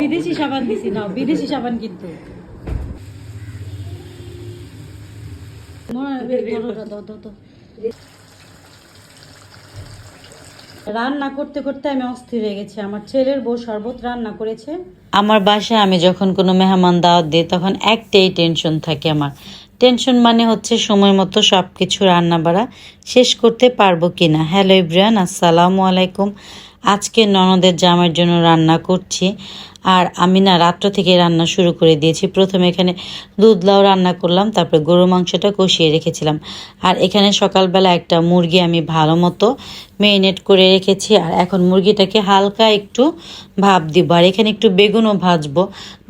বিদেশি সাবান দিছি না, বিদেশি সাবান কিন্তু রান্না করতে করতে আমি অস্থির হয়ে গেছি। আমার ছেলের বউ শরবত রান্না করেছে। আমার বাসায় আমি যখন কোনো মেহমান দাওয়াত দিই তখন একটাই টেনশন থাকে আমার। টেনশন মানে হচ্ছে সময় মতো সব কিছু রান্না বাড়া শেষ করতে পারবো কিনা। হ্যালো এভরিওয়ান, আসসালামু আলাইকুম। আজকে ননদের জামাইয়ের জন্য রান্না করছি। আর আমি না রাত্র থেকে রান্না শুরু করে দিয়েছি। প্রথমে এখানে দুধ লাউ রান্না করলাম, তারপরে গরু মাংসটা কষিয়ে রেখেছিলাম। আর এখানে সকালবেলা একটা মুরগি আমি ভালো মতো মেরিনেট করে রেখেছি। আর এখন মুরগিটাকে হালকা একটু ভাপ দিব। আর এখানে একটু বেগুনও ভাজবো,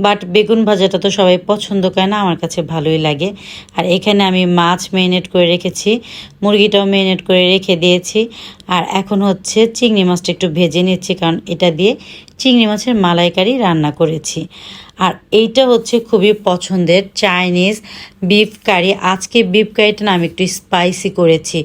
বাট বেগুন ভাজাটা তো সবাই পছন্দ করে না, আমার কাছে ভালোই লাগে। আর এখানে আমি মাছ মেরিনেট করে রেখেছি, মুরগিটাও মেরিনেট করে রেখে দিয়েছি। আর এখন হচ্ছে চিংড়ি মাছটা একটু ভেজে নিচ্ছি, কারণ এটা দিয়ে চিংড়ি মাছের মালাইকারি রান্না করেছি। আর এইটা হচ্ছে খুবই পছন্দের চাইনিজ বিফ কারি। আজকে বিফ কারিটা না আমি একটু স্পাইসি করেছি।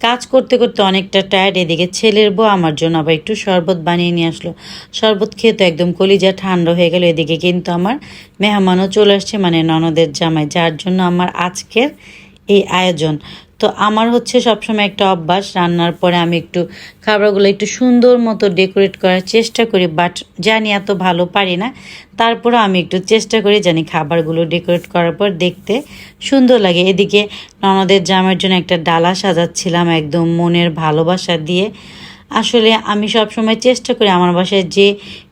কাজ করতে করতে অনেকটা টায়ার্ড। এদিকে ছেলের বউ আমার জন্য আবার একটু শরবত বানিয়ে নিয়ে আসলো। শরবত খেয়ে তো একদম কলিজা ঠান্ডা হয়ে গেল। এদিকে কিন্তু আমার মেহমানও চলে আসছে, মানে ননদের জামাই, যার জন্য আমার আজকের এই আয়োজন। তো আমার হচ্ছে সবসময় একটা অভ্যাস, রান্নার পরে আমি একটু খাবারগুলো একটু সুন্দর মতো ডেকোরেট করার চেষ্টা করি। বাট জানি এত ভালো পারি না, তারপরে আমি একটু চেষ্টা করি জানি খাবারগুলো ডেকোরেট করার পর দেখতে সুন্দর লাগে। এদিকে ননদের জামাইয়ের জন্য একটা ডালা সাজাচ্ছিলাম একদম মনের ভালোবাসা দিয়ে। আসলে আমি সবসময় চেষ্টা করি আমার বাসায় যে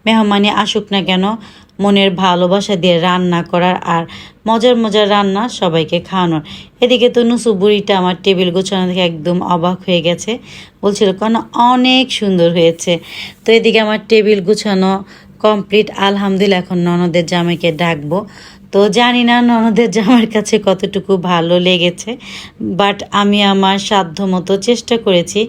মেহমানি আসুক না কেন মনের ভালোবাসা দিয়ে রান্না করার, আর মজার মজার রান্না সবাইকে খাওয়ানোর। এদিকে তো নুসু বুড়িটা আমার টেবিল গোছানো থেকে একদম অবাক হয়ে গেছে, বলছিল কেন অনেক সুন্দর হয়েছে। তো এদিকে আমার টেবিল গুছানো কমপ্লিট আলহামদুলিল্লাহ। এখন ননদের জামাইকে ডাকবো। তো জানি না ননদের জামাইয়ের কাছে কতটুকু ভালো লেগেছে, বাট আমি আমার সাধ্য মতো চেষ্টা করেছি,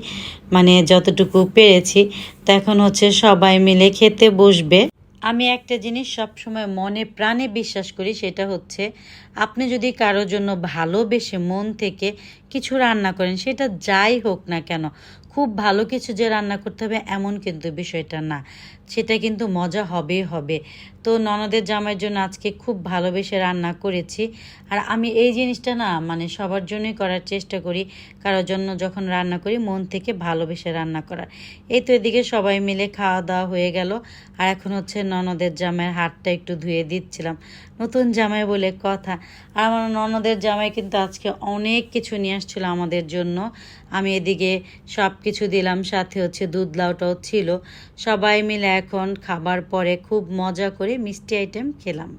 মানে যতটুকু পেরেছি। তো এখন হচ্ছে সবাই মিলে খেতে বসবে। আমি একটা জিনিস সবসময় মনে প্রাণে বিশ্বাস করি, সেটা হচ্ছে আপনি যদি কারোর জন্য ভালোবেসে মন থেকে কিছু রান্না করেন, সেটা যাই হোক না কেন, খুব ভালো কিছু যে রান্না করতে হবে এমন কিন্তু বিষয়টা না, সেটা কিন্তু মজা হবেই হবে। তো ননদের জামাইয়ের জন্য আজকে খুব ভালোবেসে রান্না করেছি। আর আমি এই জিনিসটা না মানে সবার জন্যই করার চেষ্টা করি, কারোর জন্য যখন রান্না করি মন থেকে ভালোবেসে রান্না করার। এই তো এদিকে সবাই মিলে খাওয়া দাওয়া হয়ে গেল। আর এখন হচ্ছে ননদের জামাইয়ের হাতটা একটু ধুয়ে দিচ্ছিলাম, নতুন জামাই বলে কথা। আর আমার ননদের জামাই কিন্তু আজকে অনেক কিছু নিয়ে আসছিল আমাদের জন্য। আমি এদিকে সব কিছু দিলাম, সাথে হচ্ছে দুধ লাউটাও ছিল। সবাই মিলে এখন খাবার পরে খুব মজা করে মিষ্টি আইটেম খেলাম।